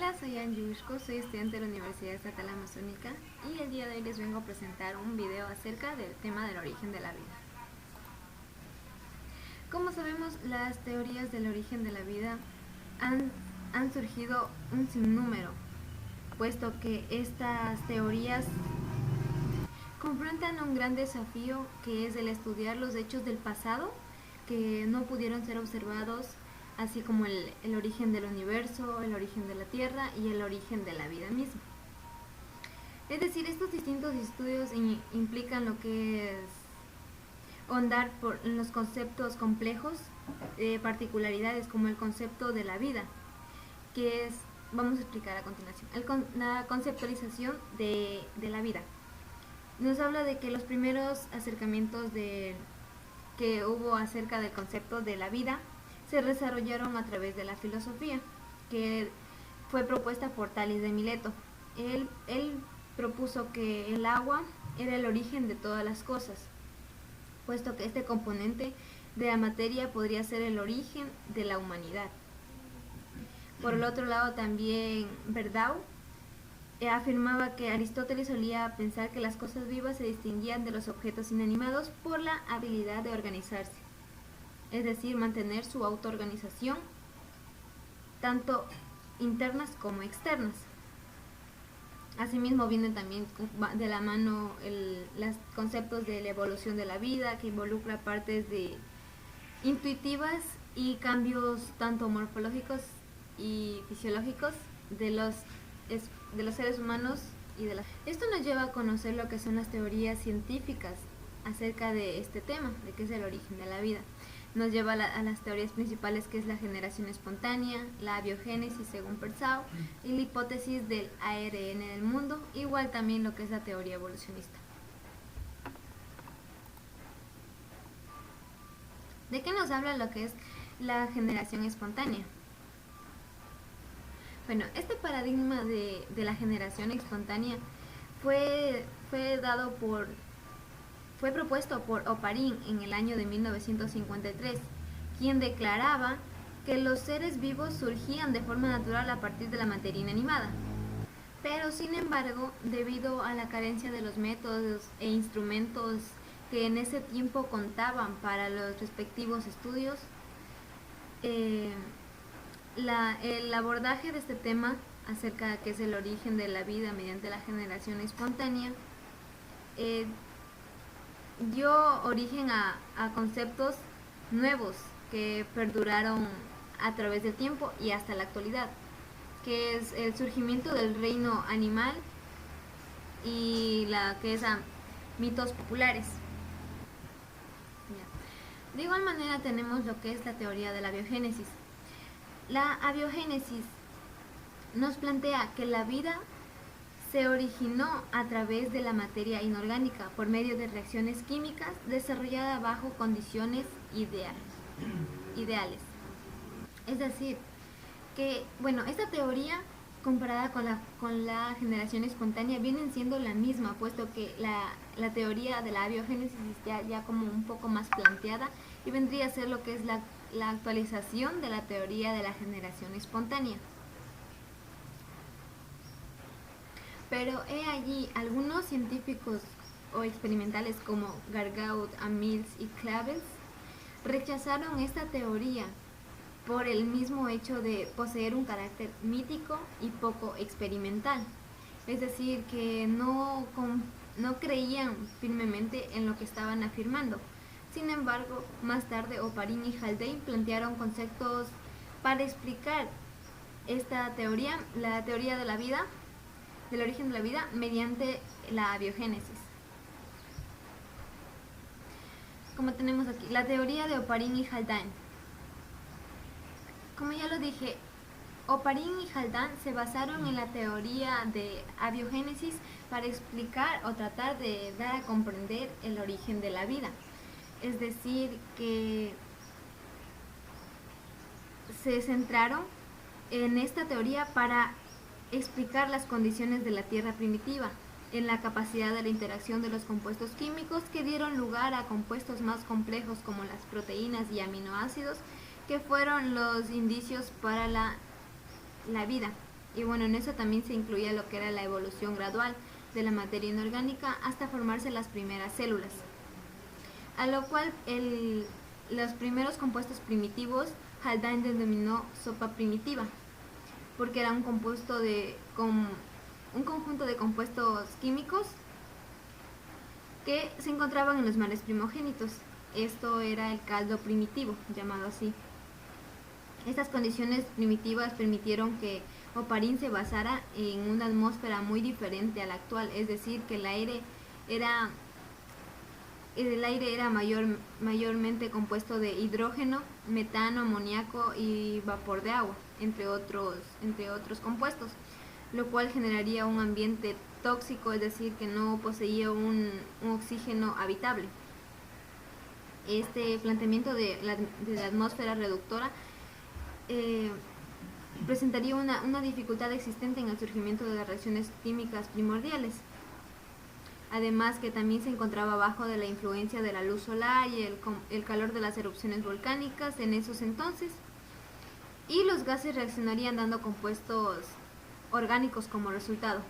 Hola, soy Anjushko, soy estudiante de la Universidad Estatal Amazónica y el día de hoy les vengo a presentar un video acerca del tema del origen de la vida. Como sabemos, las teorías del origen de la vida han surgido un sinnúmero, puesto que estas teorías confrontan un gran desafío que es el estudiar los hechos del pasado que no pudieron ser observados, así como el origen del universo, el origen de la Tierra y el origen de la vida misma. Es decir, estos distintos estudios implican lo que es ahondar en los conceptos complejos, particularidades como el concepto de la vida, que es, vamos a explicar a continuación, la conceptualización de la vida. Nos habla de que los primeros acercamientos que hubo acerca del concepto de la vida se desarrollaron a través de la filosofía, que fue propuesta por Tales de Mileto. Él propuso que el agua era el origen de todas las cosas, puesto que este componente de la materia podría ser el origen de la humanidad. Por el otro lado, también Verdão afirmaba que Aristóteles solía pensar que las cosas vivas se distinguían de los objetos inanimados por la habilidad de organizarse, es decir, mantener su autoorganización, tanto internas como externas. Asimismo vienen también de la mano los conceptos de la evolución de la vida, que involucra partes intuitivas y cambios tanto morfológicos y fisiológicos de los seres humanos y Esto nos lleva a conocer lo que son las teorías científicas acerca de este tema, de qué es el origen de la vida. Nos lleva a las teorías principales, que es la generación espontánea, la abiogénesis según Persao y la hipótesis del ARN del mundo, igual también lo que es la teoría evolucionista. ¿De qué nos habla lo que es la generación espontánea? Bueno, este paradigma de la generación espontánea fue propuesto por Oparin en el año de 1953, quien declaraba que los seres vivos surgían de forma natural a partir de la materia inanimada. Pero sin embargo, debido a la carencia de los métodos e instrumentos que en ese tiempo contaban para los respectivos estudios, el abordaje de este tema acerca de qué es el origen de la vida mediante la generación espontánea dio origen a conceptos nuevos que perduraron a través del tiempo y hasta la actualidad, que es el surgimiento del reino animal y mitos populares. De igual manera tenemos lo que es la teoría de la biogénesis. La abiogénesis nos plantea que la vida se originó a través de la materia inorgánica por medio de reacciones químicas desarrolladas bajo condiciones ideales. Es decir, que esta teoría comparada con la generación espontánea vienen siendo la misma, puesto que la teoría de la abiogénesis ya como un poco más planteada y vendría a ser lo que es la actualización de la teoría de la generación espontánea. Pero he allí algunos científicos o experimentales como Gargaud, Amils y Clavels rechazaron esta teoría por el mismo hecho de poseer un carácter mítico y poco experimental. Es decir, que no creían firmemente en lo que estaban afirmando. Sin embargo, más tarde Oparin y Haldane plantearon conceptos para explicar esta teoría, la teoría de la vida, del origen de la vida, mediante la biogénesis. Como tenemos aquí, la teoría de Oparin y Haldane. Como ya lo dije, Oparin y Haldane se basaron en la teoría de abiogénesis para explicar o tratar de dar a comprender el origen de la vida. Es decir, que se centraron en esta teoría para explicar las condiciones de la Tierra primitiva, en la capacidad de la interacción de los compuestos químicos que dieron lugar a compuestos más complejos como las proteínas y aminoácidos, que fueron los indicios para la vida. Y bueno, en eso también se incluía lo que era la evolución gradual de la materia inorgánica hasta formarse las primeras células. A lo cual los primeros compuestos primitivos Haldane denominó sopa primitiva, porque era un conjunto de compuestos químicos que se encontraban en los mares primogénitos. Esto era el caldo primitivo, llamado así. Estas condiciones primitivas permitieron que Oparín se basara en una atmósfera muy diferente a la actual, es decir, que el aire era mayormente compuesto de hidrógeno, metano, amoníaco y vapor de agua, entre otros compuestos, lo cual generaría un ambiente tóxico, es decir, que no poseía un oxígeno habitable. Este planteamiento de la atmósfera reductora presentaría una dificultad existente en el surgimiento de las reacciones químicas primordiales. Además que también se encontraba bajo de la influencia de la luz solar y el calor de las erupciones volcánicas en esos entonces, y los gases reaccionarían dando compuestos orgánicos como resultado,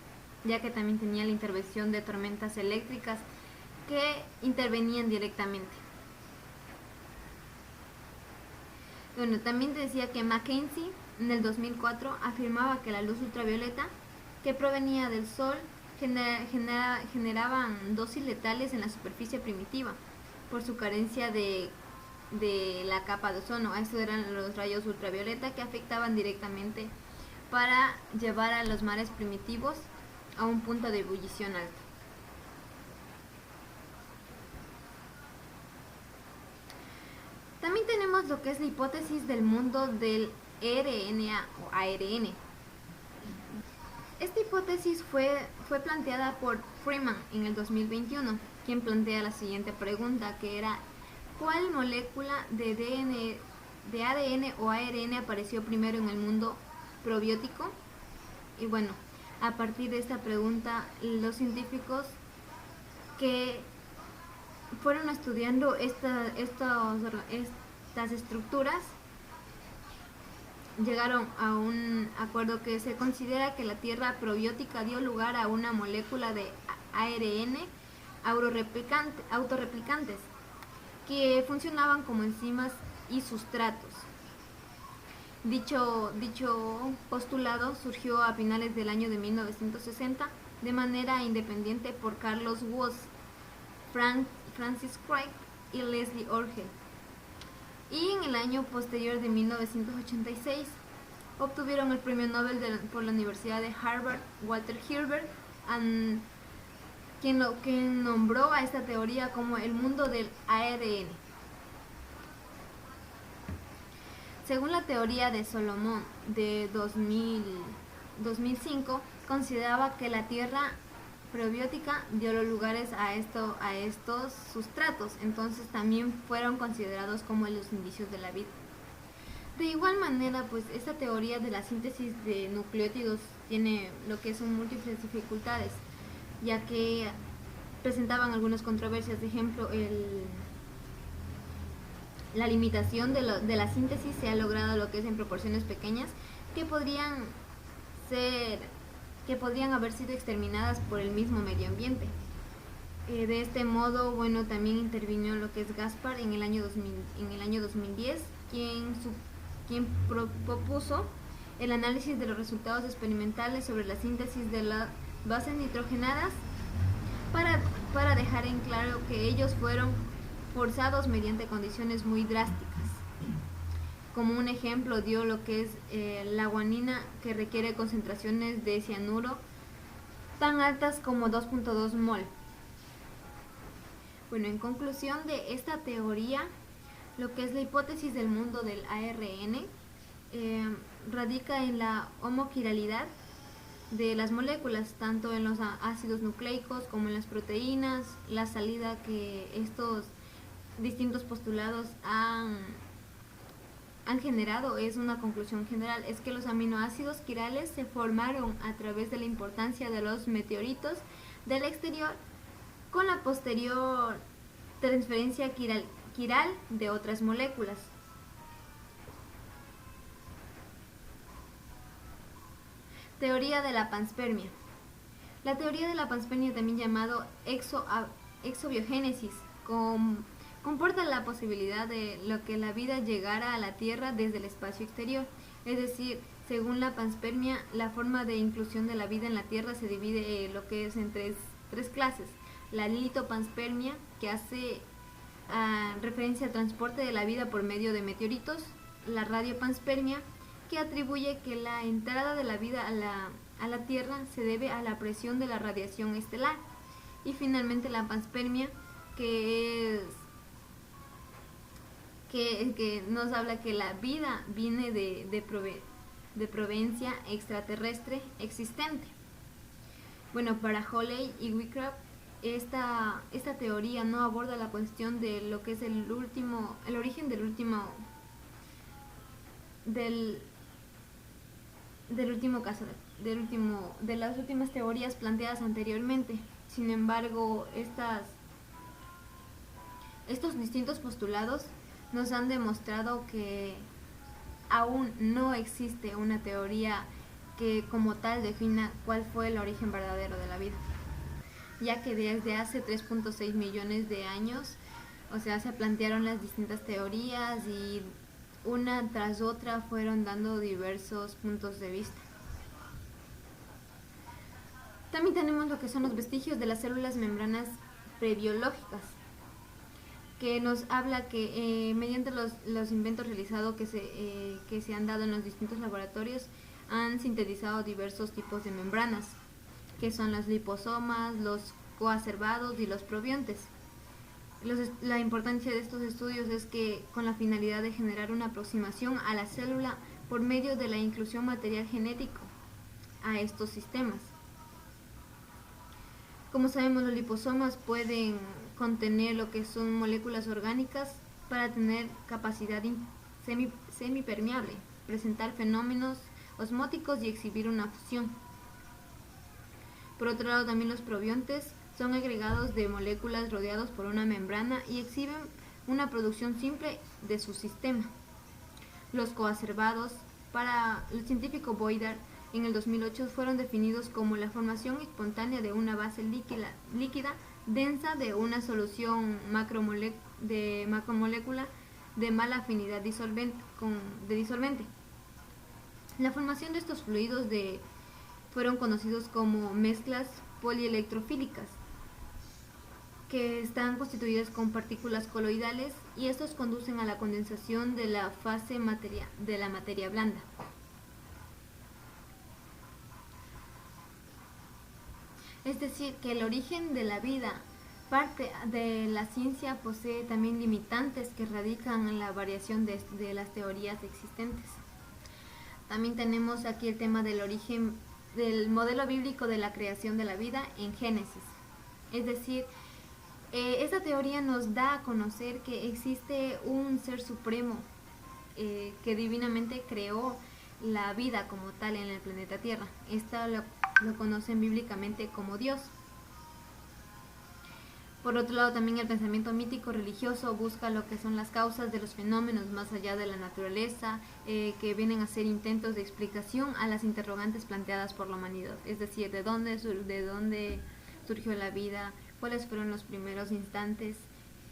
ya que también tenía la intervención de tormentas eléctricas que intervenían directamente. Bueno, también decía que Mackenzie en el 2004 afirmaba que la luz ultravioleta que provenía del sol generaban dosis letales en la superficie primitiva por su carencia de la capa de ozono. Estos eran los rayos ultravioleta que afectaban directamente para llevar a los mares primitivos a un punto de ebullición alto. También tenemos lo que es la hipótesis del mundo del RNA o ARN. Esta hipótesis fue planteada por Freeman en el 2021, quien plantea la siguiente pregunta, que era: ¿cuál molécula de ADN o ARN apareció primero en el mundo probiótico? Y bueno, a partir de esta pregunta, los científicos que fueron estudiando estas estructuras llegaron a un acuerdo que se considera que la tierra probiótica dio lugar a una molécula de ARN autorreplicantes que funcionaban como enzimas y sustratos. Dicho postulado surgió a finales del año de 1960 de manera independiente por Carlos Woese, Francis Crick y Leslie Orgel. Y en el año posterior de 1986 obtuvieron el premio Nobel por la Universidad de Harvard, Walter Hilbert, quien nombró a esta teoría como el mundo del ARN. Según la teoría de Solomon de 2005, consideraba que la tierra probiótica dio los lugares a estos sustratos, entonces también fueron considerados como los indicios de la vida. De igual manera, pues esta teoría de la síntesis de nucleótidos tiene lo que son múltiples dificultades, ya que presentaban algunas controversias. De ejemplo, la limitación de la síntesis se ha logrado lo que es en proporciones pequeñas que podrían haber sido exterminadas por el mismo medio ambiente. De este modo, bueno, también intervino lo que es Gaspar en el año 2010, quien propuso el análisis de los resultados experimentales sobre la síntesis de las bases nitrogenadas para dejar en claro que ellos fueron forzados mediante condiciones muy drásticas. Como un ejemplo dio lo que es la guanina, que requiere concentraciones de cianuro tan altas como 2.2 mol. Bueno, en conclusión de esta teoría, lo que es la hipótesis del mundo del ARN radica en la homoquiralidad de las moléculas, tanto en los ácidos nucleicos como en las proteínas. La salida que estos distintos postulados han generado es una conclusión general, es que los aminoácidos quirales se formaron a través de la importancia de los meteoritos del exterior con la posterior transferencia quiral de otras moléculas. Teoría de la panspermia. La teoría de la panspermia, también llamado exobiogénesis, comporta la posibilidad de lo que la vida llegara a la Tierra desde el espacio exterior. Es decir, según la panspermia, la forma de inclusión de la vida en la Tierra se divide lo que es en tres clases. La litopanspermia, que hace referencia al transporte de la vida por medio de meteoritos. La radiopanspermia, que atribuye que la entrada de la vida a la Tierra se debe a la presión de la radiación estelar. Y finalmente la panspermia, que nos habla que la vida viene de proveniencia extraterrestre existente. Bueno, para Hawley y Wyckoff, esta teoría no aborda la cuestión de lo que es el origen de las últimas teorías planteadas anteriormente. Sin embargo, estos distintos postulados nos han demostrado que aún no existe una teoría que como tal defina cuál fue el origen verdadero de la vida, ya que desde hace 3.6 millones de años, se plantearon las distintas teorías y una tras otra fueron dando diversos puntos de vista. También tenemos lo que son los vestigios de las células membranas prebiológicas, que nos habla que mediante los inventos realizados que se han dado en los distintos laboratorios, han sintetizado diversos tipos de membranas, que son los liposomas, los coacervados y los probiontes. La importancia de estos estudios es que con la finalidad de generar una aproximación a la célula por medio de la inclusión material genético a estos sistemas. Como sabemos, los liposomas pueden contener lo que son moléculas orgánicas para tener capacidad semipermeable, presentar fenómenos osmóticos y exhibir una fusión. Por otro lado, también los probiontes son agregados de moléculas rodeados por una membrana y exhiben una producción simple de su sistema. Los coacervados, para el científico Boydar, en el 2008 fueron definidos como la formación espontánea de una base líquida densa de una solución de macromolécula de mala afinidad disolvente. La formación de estos fluidos fueron conocidos como mezclas polielectrofílicas, que están constituidas con partículas coloidales, y estos conducen a la condensación de la fase de la materia blanda. Es decir, que el origen de la vida, parte de la ciencia, posee también limitantes que radican en la variación de las teorías existentes. También tenemos aquí el tema del origen del modelo bíblico de la creación de la vida en Génesis. Es decir, esta teoría nos da a conocer que existe un ser supremo que divinamente creó la vida como tal en el planeta Tierra. Esto lo conocen bíblicamente como Dios. Por otro lado, también el pensamiento mítico religioso busca lo que son las causas de los fenómenos más allá de la naturaleza, que vienen a ser intentos de explicación a las interrogantes planteadas por la humanidad. Es decir, de dónde surgió la vida, cuáles fueron los primeros instantes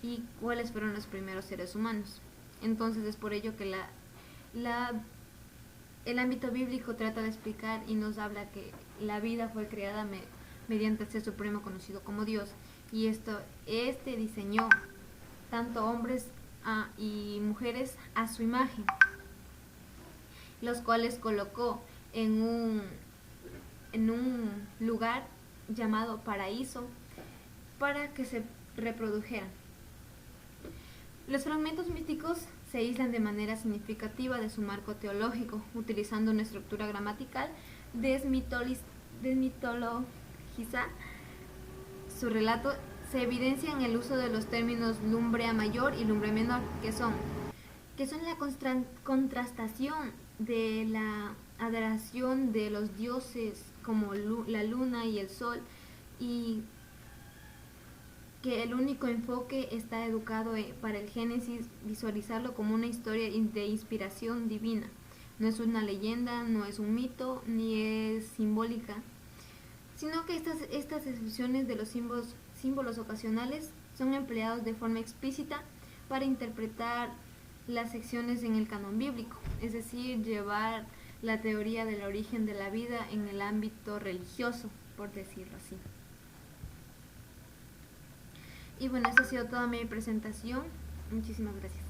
y cuáles fueron los primeros seres humanos. Entonces es por ello que el ámbito bíblico trata de explicar y nos habla que la vida fue creada mediante el ser supremo conocido como Dios, y este diseñó tanto hombres y mujeres a su imagen, los cuales colocó en un lugar llamado paraíso para que se reprodujeran. Los fragmentos místicos se aíslan de manera significativa de su marco teológico, utilizando una estructura gramatical desmitologizada. Su relato se evidencia en el uso de los términos lumbrea mayor y lumbrea menor, que son la contrastación de la adoración de los dioses como la luna y el sol, y que el único enfoque está educado para el Génesis visualizarlo como una historia de inspiración divina. No es una leyenda, no es un mito, ni es simbólica, sino que estas expresiones de los símbolos ocasionales son empleados de forma explícita para interpretar las secciones en el canon bíblico, es decir, llevar la teoría del origen de la vida en el ámbito religioso, por decirlo así. Y bueno, esta ha sido toda mi presentación. Muchísimas gracias.